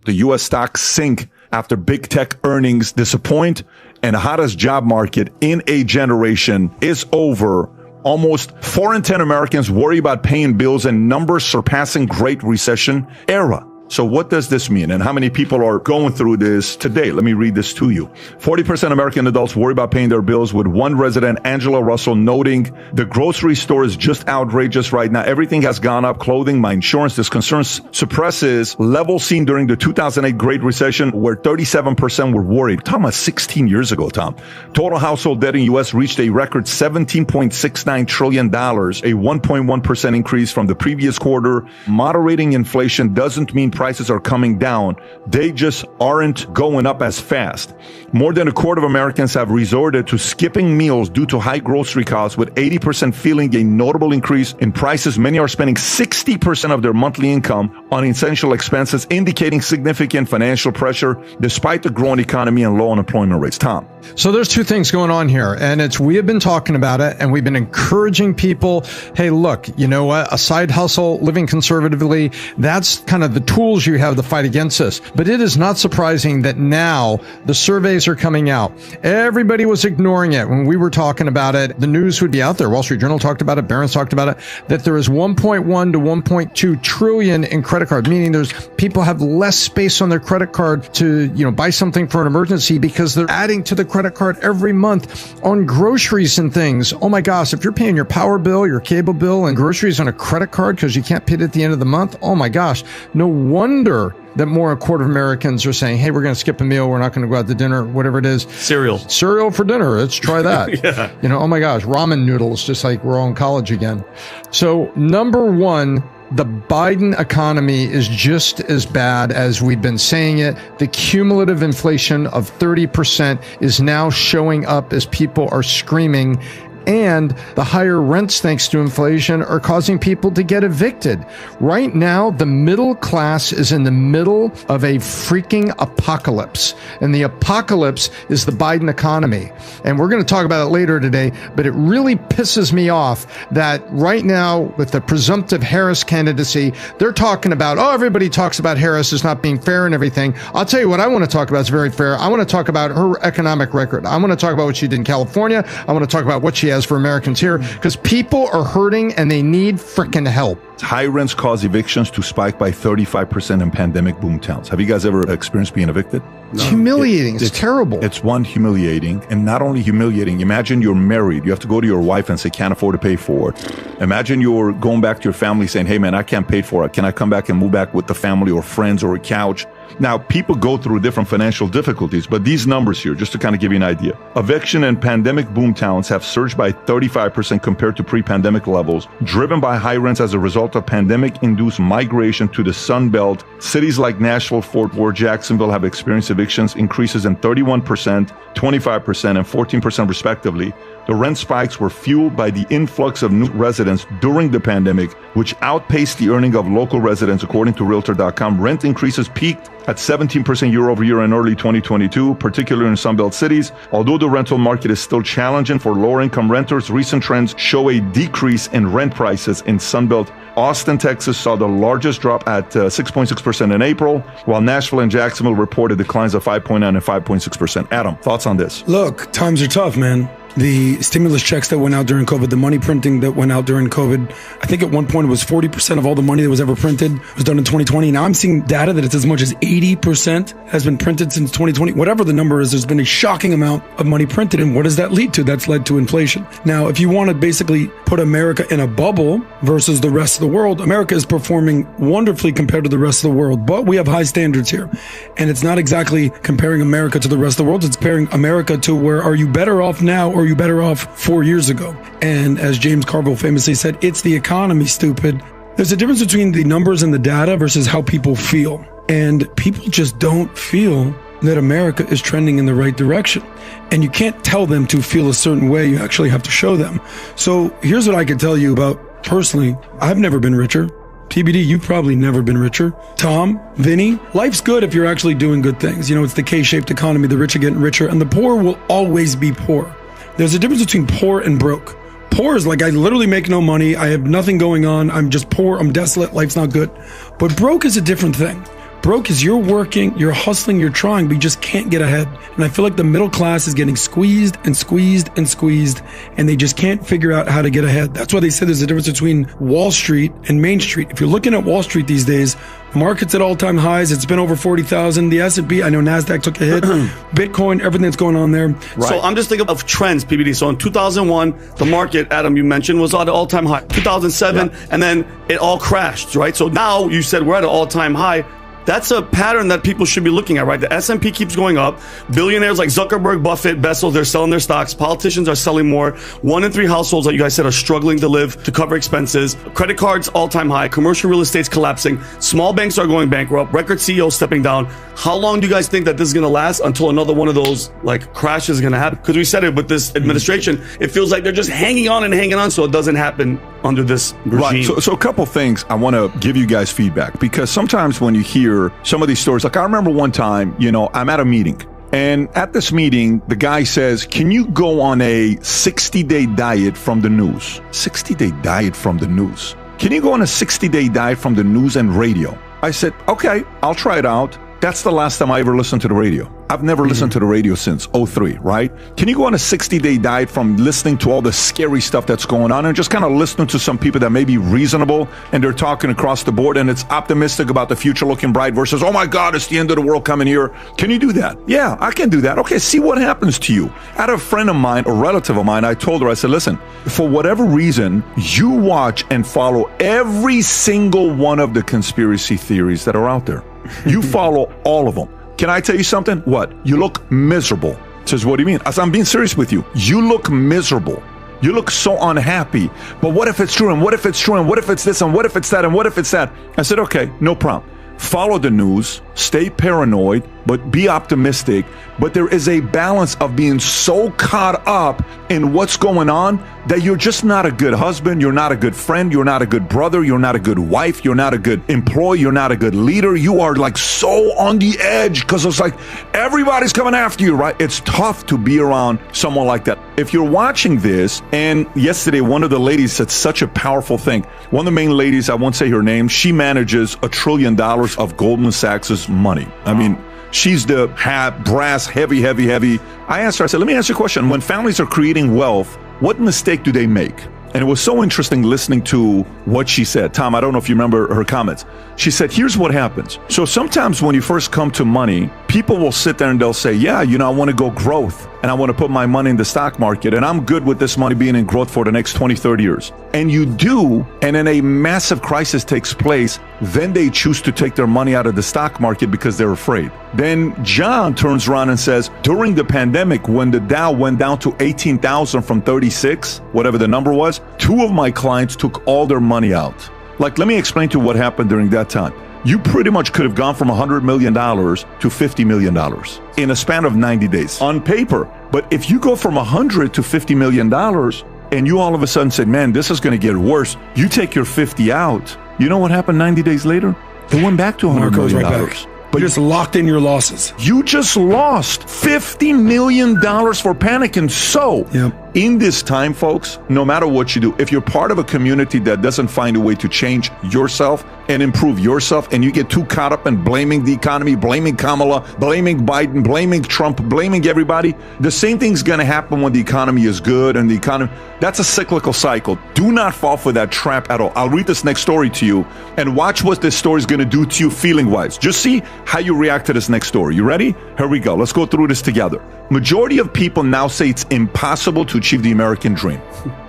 The U.S. stocks sink after big tech earnings disappoint, and the hottest job market in a generation is over. Almost 4 in 10 Americans worry about paying bills, and numbers surpassing Great Recession era. So what does this mean, and how many people are going through this today? Let me read this to you. 40% American adults worry about paying their bills, with one resident, Angela Russell, noting the grocery store is just outrageous right now. Everything has gone up, clothing, my insurance. This concern suppresses levels seen during the 2008 Great Recession, where 37% were worried. Talking about 16 years ago, Tom. Total household debt in the U.S. reached a record $17.69 trillion, a 1.1% increase from the previous quarter. Moderating inflation doesn't mean prices are coming down. They just aren't going up as fast. More than a quarter of Americans have resorted to skipping meals due to high grocery costs, with 80% feeling a notable increase in prices. Many are spending 60% of their monthly income on essential expenses, indicating significant financial pressure despite the growing economy and low unemployment rates. Tom. So there's two things going on here, and we have been talking about it, and we've been encouraging people, hey, look, you know what? A side hustle, living conservatively, that's kind of the tools you have to fight against this. But it is not surprising that now the surveys are coming out. Everybody was ignoring it when we were talking about it. The news would be out there. Wall Street Journal talked about it. Barron's talked about it, that there is 1.1 to 1.2 trillion in credit cards, meaning there's people have less space on their credit card to, buy something for an emergency because they're adding to the credit card every month on groceries and things. Oh my gosh, if you're paying your power bill, your cable bill, and groceries on a credit card because you can't pay it at the end of the month, oh my gosh, no wonder that more than a quarter of Americans are saying, hey, we're going to skip a meal. We're not going to go out to dinner, whatever it is. Cereal for dinner. Let's try that. Yeah. Oh my gosh, ramen noodles, just like we're all in college again. So number one, the Biden economy is just as bad as we've been saying it. The cumulative inflation of 30% is now showing up as people are screaming. And the higher rents, thanks to inflation, are causing people to get evicted. Right now, the middle class is in the middle of a freaking apocalypse. And the apocalypse is the Biden economy. And we're going to talk about it later today, but it really pisses me off that right now, with the presumptive Harris candidacy, they're talking about, everybody talks about Harris as not being fair and everything. I'll tell you what I want to talk about is very fair. I want to talk about her economic record. I want to talk about what she did in California. I want to talk about what she has for Americans here, because people are hurting and they need frickin' help. High rents cause evictions to spike by 35% in pandemic boom towns. Have you guys ever experienced being evicted? It's humiliating. It's terrible. It's humiliating, and not only humiliating. Imagine you're married. You have to go to your wife and say, can't afford to pay for it. Imagine you're going back to your family saying, hey man, I can't pay for it. Can I come back and move back with the family or friends or a couch? Now, people go through different financial difficulties, but these numbers here, just to kind of give you an idea. Eviction and pandemic boom towns have surged by 35% compared to pre-pandemic levels, driven by high rents as a result of pandemic-induced migration to the Sun Belt. Cities like Nashville, Fort Worth, Jacksonville have experienced evictions increases in 31%, 25%, and 14% respectively. The rent spikes were fueled by the influx of new residents during the pandemic, which outpaced the earning of local residents, according to Realtor.com. Rent increases peaked at 17% year over year in early 2022, particularly in Sunbelt cities. Although the rental market is still challenging for lower income renters, recent trends show a decrease in rent prices in Sunbelt. Austin, Texas saw the largest drop at 6.6% in April, while Nashville and Jacksonville reported declines of 5.9 and 5.6%. Adam, thoughts on this? Look, times are tough, man. The stimulus checks that went out during COVID, the money printing that went out during COVID, I think at one point it was 40% of all the money that was ever printed was done in 2020. Now I'm seeing data that it's as much as 80% has been printed since 2020. Whatever the number is, there's been a shocking amount of money printed. And what does that lead to? That's led to inflation. Now, if you want to basically put America in a bubble versus the rest of the world, America is performing wonderfully compared to the rest of the world. But we have high standards here. And it's not exactly comparing America to the rest of the world. It's comparing America to where are you better off now or are you better off 4 years ago? And as James Carville famously said, it's the economy, stupid. There's a difference between the numbers and the data versus how people feel. And people just don't feel that America is trending in the right direction. And you can't tell them to feel a certain way. You actually have to show them. So here's what I can tell you about personally. I've never been richer. PBD, you've probably never been richer. Tom, Vinny, life's good if you're actually doing good things. It's the K-shaped economy. The rich are getting richer and the poor will always be poor. There's a difference between poor and broke. Poor is like, I literally make no money. I have nothing going on. I'm just poor. I'm desolate. Life's not good. But broke is a different thing. Broke is you're working, you're hustling, you're trying, but you just can't get ahead. And I feel like the middle class is getting squeezed and squeezed and squeezed, and they just can't figure out how to get ahead. That's why they say there's a difference between Wall Street and Main Street. If you're looking at Wall Street these days, the market's at all-time highs. It's been over 40,000. The S&P, I know NASDAQ took a hit. Bitcoin, everything that's going on there. Right. So I'm just thinking of trends, PBD. So in 2001, the market, Adam, you mentioned, was at an all-time high. 2007, and then it all crashed, right? So now you said we're at an all-time high. That's a pattern that people should be looking at, right? The S&P keeps going up. Billionaires like Zuckerberg, Buffett, Bezos, they're selling their stocks. Politicians are selling more. 1 in 3 households, like you guys said, are struggling to live, to cover expenses. Credit cards, all-time high. Commercial real estate's collapsing. Small banks are going bankrupt. Record CEOs stepping down. How long do you guys think that this is going to last until another one of those like crashes is going to happen? Because we said it with this administration, it feels like they're just hanging on so it doesn't happen under this regime. Right. So a couple things I want to give you guys feedback, because sometimes when you hear some of these stories, like I remember one time, I'm at a meeting, and at this meeting, the guy says, can you go on a 60-day diet from the news? 60-day diet from the news. Can you go on a 60-day diet from the news and radio? I said, okay, I'll try it out. That's the last time I ever listened to the radio. I've never listened to the radio since 2003, right? Can you go on a 60-day diet from listening to all the scary stuff that's going on and just kind of listening to some people that may be reasonable and they're talking across the board and it's optimistic about the future looking bright versus, oh my God, it's the end of the world coming here. Can you do that? Yeah, I can do that. Okay, see what happens to you. I had a friend of mine, a relative of mine, I told her, I said, listen, for whatever reason, you watch and follow every single one of the conspiracy theories that are out there. You follow all of them. Can I tell you something? What? You look miserable. Says, what do you mean? I said, I'm being serious with you. You look miserable. You look so unhappy. But what if it's true? And what if it's true? And what if it's this? And what if it's that? And what if it's that? I said, okay, no problem. Follow the news, stay paranoid, but be optimistic. But there is a balance of being so caught up in what's going on that you're just not a good husband, you're not a good friend, you're not a good brother, you're not a good wife, you're not a good employee, you're not a good leader. You are like so on the edge because it's like everybody's coming after you, right? It's tough to be around someone like that. If you're watching this, and yesterday one of the ladies said such a powerful thing. One of the main ladies, I won't say her name, she manages $1 trillion of Goldman Sachs's money. I mean, she's the brass, heavy. I asked her, I said, let me ask you a question. When families are creating wealth, what mistake do they make? And it was so interesting listening to what she said. Tom, I don't know if you remember her comments. She said, here's what happens. So sometimes when you first come to money, people will sit there and they'll say, yeah, I want to go growth and I want to put my money in the stock market and I'm good with this money being in growth for the next 20, 30 years. And you do, and then a massive crisis takes place, then they choose to take their money out of the stock market because they're afraid. Then John turns around and says, during the pandemic, when the Dow went down to 18,000 from 36, whatever the number was, 2 of my clients took all their money out. Like, let me explain to you what happened during that time. You pretty much could have gone from $100 million to $50 million in a span of 90 days on paper. But if you go from 100 to $50 million and you all of a sudden said, man, this is going to get worse. You take your 50 out. You know what happened 90 days later? It went back to $100 million. Right back. But you just locked in your losses. You just lost $50 million for panicking. So in this time, folks, no matter what you do, if you're part of a community that doesn't find a way to change yourself and improve yourself, and you get too caught up in blaming the economy, blaming Kamala, blaming Biden, blaming Trump, blaming everybody, the same thing's going to happen when the economy is good and the economy, that's a cyclical cycle. Do not fall for that trap at all. I'll read this next story to you and watch what this story is going to do to you feeling-wise. Just see how you react to this next story. You ready? Here we go. Let's go through this together. Majority of people now say it's impossible to achieve the American dream.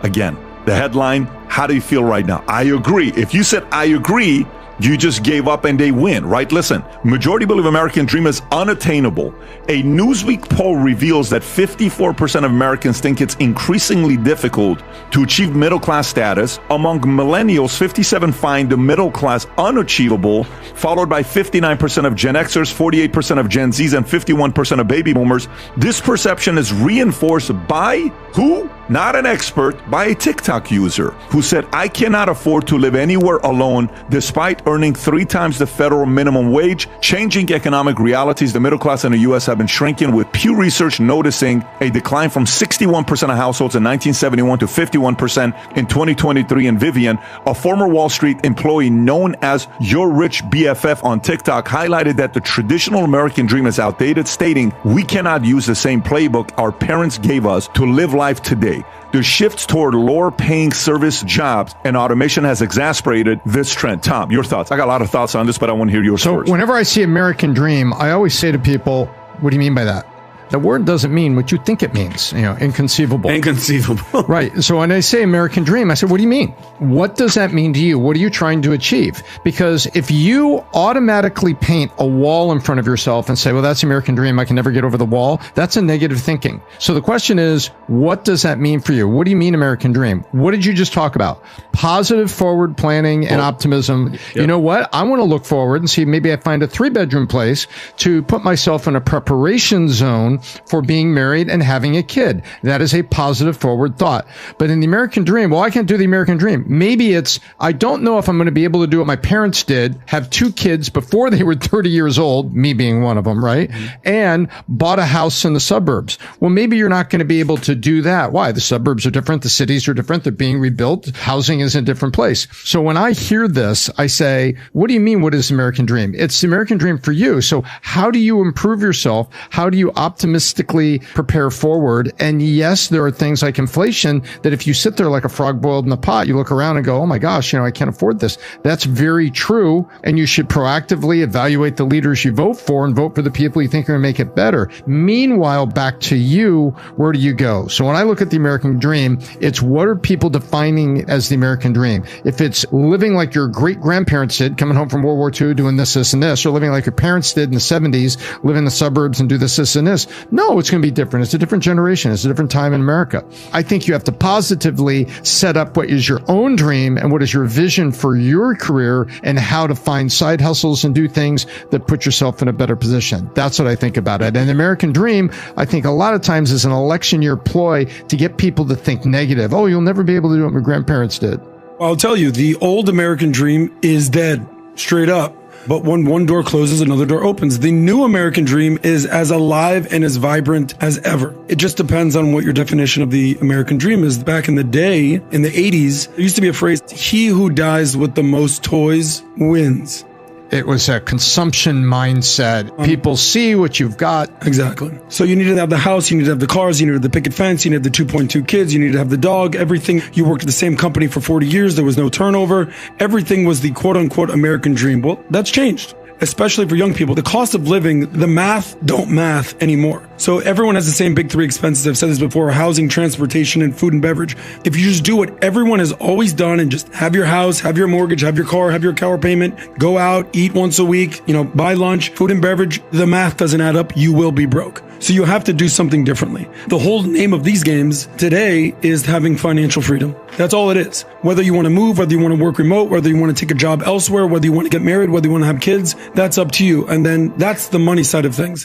Again, the headline, how do you feel right now? I agree. If you said, I agree, you just gave up and they win, right? Listen, majority believe American dream is unattainable. A Newsweek poll reveals that 54% of Americans think it's increasingly difficult to achieve middle-class status. Among millennials, 57% find the middle class unachievable, followed by 59% of Gen Xers, 48% of Gen Zs, and 51% of baby boomers. This perception is reinforced by who? Not an expert, by a TikTok user who said, I cannot afford to live anywhere alone despite earning 3 times the federal minimum wage. Changing economic realities, the middle class in the U.S. have been shrinking with Pew Research noticing a decline from 61% of households in 1971 to 51% in 2023. And Vivian, a former Wall Street employee known as Your Rich BFF on TikTok, highlighted that the traditional American dream is outdated, stating, "We cannot use the same playbook our parents gave us to live life today. The shift toward lower paying service jobs and automation has exacerbated this trend." Tom, your thoughts? I got a lot of thoughts on this, but I want to hear yours first. So whenever I see American dream, I always say to people, what do you mean by that? The word doesn't mean what you think it means, inconceivable. Inconceivable. Right. So when I say American dream, I say, what do you mean? What does that mean to you? What are you trying to achieve? Because if you automatically paint a wall in front of yourself and say, well, that's American dream, I can never get over the wall, that's a negative thinking. So the question is, what does that mean for you? What do you mean American dream? What did you just talk about? Positive forward planning and optimism. Yep. You know what? I want to look forward and see, maybe I find a 3-bedroom place to put myself in a preparation zone for being married and having a kid. That is a positive forward thought. But in the American dream, well, I can't do the American dream. Maybe it's, I don't know if I'm going to be able to do what my parents did, have 2 kids before they were 30 years old, me being one of them, right? Mm-hmm. And bought a house in the suburbs. Well, maybe you're not going to be able to do that. Why? The suburbs are different. The cities are different. They're being rebuilt. Housing is in a different place. So when I hear this, I say, what do you mean? What is the American dream? It's the American dream for you. So how do you improve yourself? How do you optimistically prepare forward? And yes, there are things like inflation that if you sit there like a frog boiled in the pot, you look around and go, oh my gosh, I can't afford this. That's very true. And you should proactively evaluate the leaders you vote for and vote for the people you think are going to make it better. Meanwhile, back to you, where do you go? So when I look at the American dream, it's what are people defining as the American dream? If it's living like your great grandparents did, coming home from World War II, doing this, and this, or living like your parents did in the 70s, live in the suburbs and do this, and this. No, it's going to be different. It's a different generation. It's a different time in America. I think you have to positively set up what is your own dream and what is your vision for your career and how to find side hustles and do things that put yourself in a better position. That's what I think about it. And the American dream, I think a lot of times is an election year ploy to get people to think negative. Oh, you'll never be able to do what my grandparents did. I'll tell you, the old American dream is dead, straight up. But when one door closes, another door opens. The new American dream is as alive and as vibrant as ever. It just depends on what your definition of the American dream is. Back in the day, in the 80s, there used to be a phrase, he who dies with the most toys wins. It was a consumption mindset. People see what you've got. Exactly. So you needed to have the house, you needed to have the cars, you needed the picket fence, you needed the 2.2 kids, you needed to have the dog, everything. You worked at the same company for 40 years. There was no turnover. Everything was the quote unquote American dream. Well, that's changed. Especially for young people. The cost of living, the math don't math anymore. So everyone has the same big 3 expenses. I've said this before, housing, transportation, and food and beverage. If you just do what everyone has always done and just have your house, have your mortgage, have your car, have your car payment, go out, eat once a week, buy lunch, food and beverage, the math doesn't add up. You will be broke. So you have to do something differently. The whole name of these games today is having financial freedom. That's all it is. Whether you want to move, whether you want to work remote, whether you want to take a job elsewhere, whether you want to get married, whether you want to have kids, that's up to you. And then that's the money side of things.